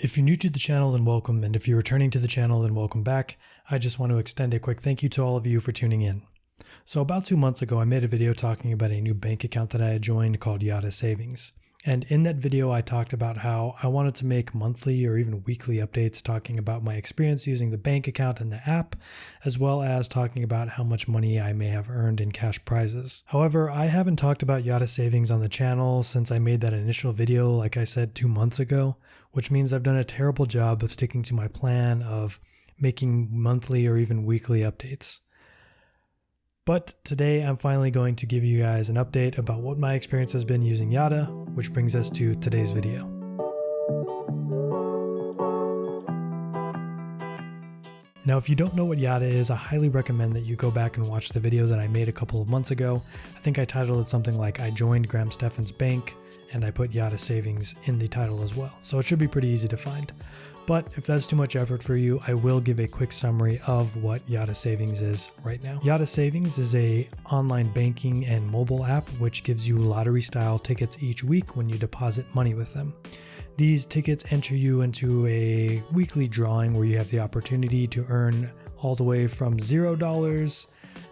If you're new to the channel, then welcome, and if you're returning to the channel, then welcome back. I just want to extend a quick thank you to all of you for tuning in. So about 2 months ago, I made a video talking about a new bank account that I had joined called Yotta Savings. And in that video, I talked about how I wanted to make monthly or even weekly updates talking about my experience using the bank account and the app, as well as talking about how much money I may have earned in cash prizes. However, I haven't talked about Yotta Savings on the channel since I made that initial video, like I said, 2 months ago, which means I've done a terrible job of sticking to my plan of making monthly or even weekly updates. But today I'm finally going to give you guys an update about what my experience has been using Yotta, which brings us to today's video. Now, if you don't know what Yotta is, I highly recommend that you go back and watch the video that I made a couple of months ago. I think I titled it something like I joined Graham Stephan's bank, and I put Yotta Savings in the title as well. So it should be pretty easy to find. But if that's too much effort for you, I will give a quick summary of what Yotta Savings is right now. Yotta Savings is an online banking and mobile app which gives you lottery-style tickets each week when you deposit money with them. These tickets enter you into a weekly drawing where you have the opportunity to earn all the way from $0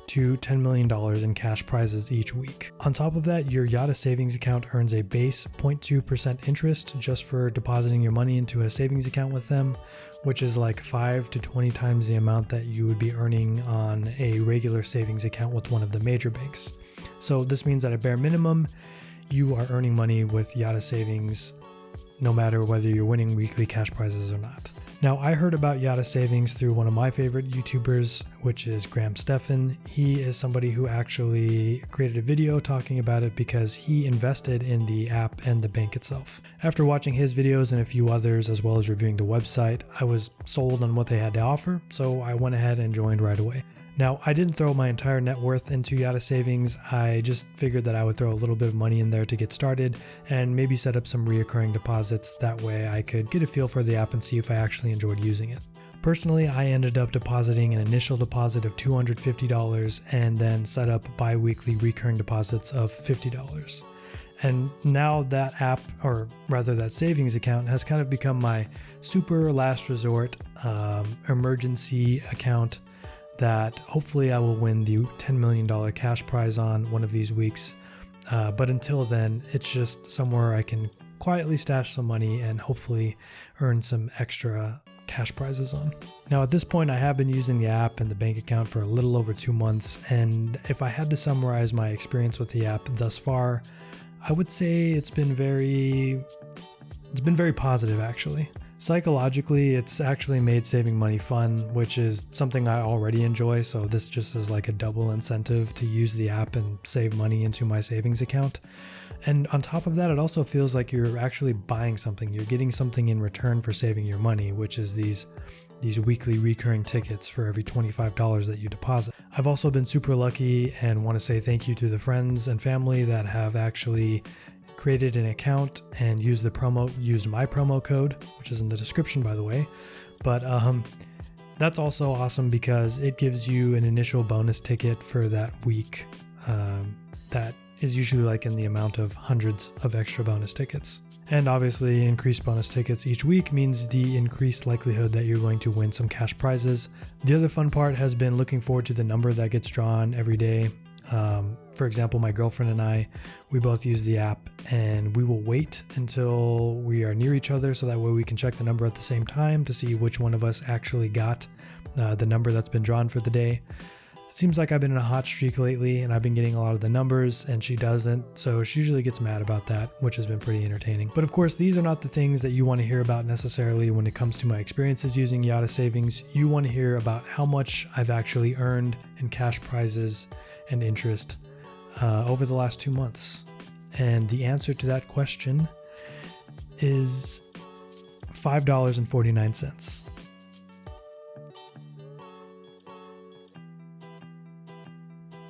to $10 million in cash prizes each week. On top of that, your Yotta Savings account earns a base 0.2% interest just for depositing your money into a savings account with them, which is like 5 to 20 times the amount that you would be earning on a regular savings account with one of the major banks. So this means at a bare minimum, you are earning money with Yotta Savings no matter whether you're winning weekly cash prizes or not. Now, I heard about Yotta Savings through one of my favorite YouTubers, which is Graham Stephan. He is somebody who actually created a video talking about it because he invested in the app and the bank itself. After watching his videos and a few others, as well as reviewing the website, I was sold on what they had to offer, so I went ahead and joined right away. Now, I didn't throw my entire net worth into Yotta Savings. I just figured that I would throw a little bit of money in there to get started and maybe set up some reoccurring deposits. That way I could get a feel for the app and see if I actually enjoyed using it. Personally, I ended up depositing an initial deposit of $250 and then set up bi-weekly recurring deposits of $50. And now that app, or rather that savings account, has kind of become my super last resort emergency account that hopefully I will win the $10 million cash prize on one of these weeks. But until then, it's just somewhere I can quietly stash some money and hopefully earn some extra cash prizes on. Now at this point, I have been using the app and the bank account for a little over 2 months. And if I had to summarize my experience with the app thus far, I would say it's been very positive actually. Psychologically, it's actually made saving money fun, which is something I already enjoy, so this just is like a double incentive to use the app and save money into my savings account. And on top of that, it also feels like you're actually buying something. You're getting something in return for saving your money, which is these weekly recurring tickets for every $25 that you deposit. I've also been super lucky and want to say thank you to the friends and family that have actually created an account and used my promo code, which is in the description by the way. But that's also awesome because it gives you an initial bonus ticket for that week that is usually like in the amount of hundreds of extra bonus tickets. And obviously increased bonus tickets each week means the increased likelihood that you're going to win some cash prizes. The other fun part has been looking forward to the number that gets drawn every day. For example, my girlfriend and I, we both use the app and we will wait until we are near each other so that way we can check the number at the same time to see which one of us actually got the number that's been drawn for the day. It seems like I've been in a hot streak lately and I've been getting a lot of the numbers and she doesn't, so she usually gets mad about that, which has been pretty entertaining. But of course, these are not the things that you want to hear about necessarily when it comes to my experiences using Yotta Savings. You want to hear about how much I've actually earned in cash prizes and interest over the last 2 months. And the answer to that question is $5.49.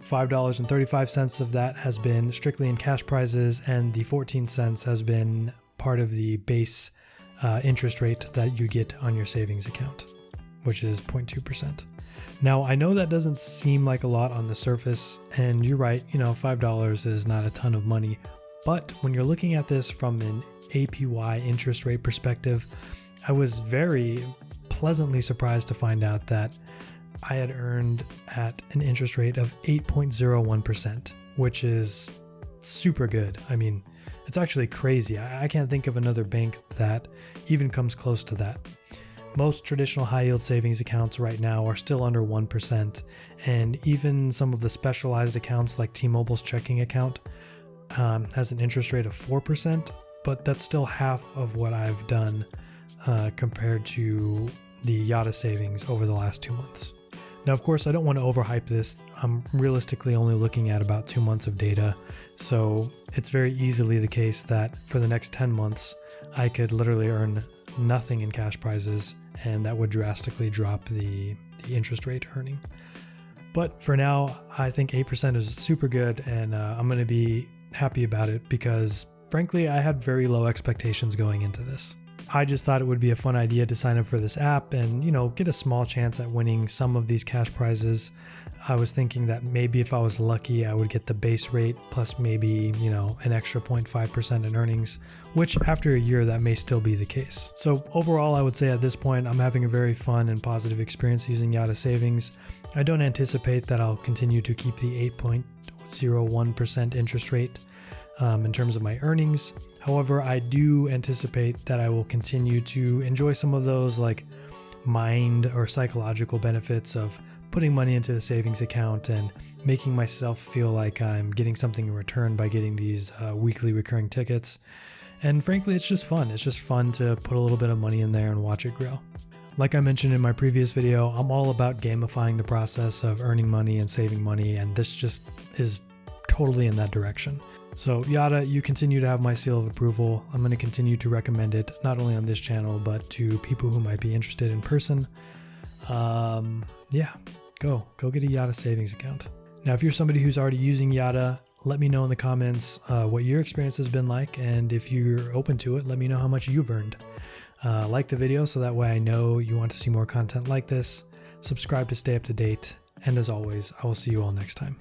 $5.35 of that has been strictly in cash prizes, and the 14 cents has been part of the base interest rate that you get on your savings account, which is 0.2%. Now, I know that doesn't seem like a lot on the surface, and you're right, $5 is not a ton of money, but when you're looking at this from an APY interest rate perspective, I was very pleasantly surprised to find out that I had earned at an interest rate of 8.01%, which is super good. I mean, it's actually crazy. I can't think of another bank that even comes close to that. Most traditional high yield savings accounts right now are still under 1%, and even some of the specialized accounts like T-Mobile's checking account has an interest rate of 4%, but that's still half of what I've done compared to the Yotta Savings over the last 2 months. Now, of course, I don't want to overhype this. I'm realistically only looking at about 2 months of data, so it's very easily the case that for the next 10 months, I could literally earn nothing in cash prizes, and that would drastically drop the interest rate earning. But for now, I think 8% is super good, and I'm going to be happy about it because, frankly, I had very low expectations going into this. I just thought it would be a fun idea to sign up for this app and, get a small chance at winning some of these cash prizes. I was thinking that maybe if I was lucky, I would get the base rate plus maybe, an extra 0.5% in earnings, which after a year, that may still be the case. So overall, I would say at this point, I'm having a very fun and positive experience using Yotta Savings. I don't anticipate that I'll continue to keep the 8.01% interest rate in terms of my earnings. However, I do anticipate that I will continue to enjoy some of those like mind or psychological benefits of putting money into the savings account and making myself feel like I'm getting something in return by getting these weekly recurring tickets. And frankly, it's just fun. It's just fun to put a little bit of money in there and watch it grow. Like I mentioned in my previous video, I'm all about gamifying the process of earning money and saving money, and this just is totally in that direction. So Yotta, you continue to have my seal of approval. I'm going to continue to recommend it, not only on this channel, but to people who might be interested in person. Yeah, go get a Yotta Savings account. Now, if you're somebody who's already using Yotta, let me know in the comments what your experience has been like. And if you're open to it, let me know how much you've earned. Like the video so that way I know you want to see more content like this. Subscribe to stay up to date. And as always, I will see you all next time.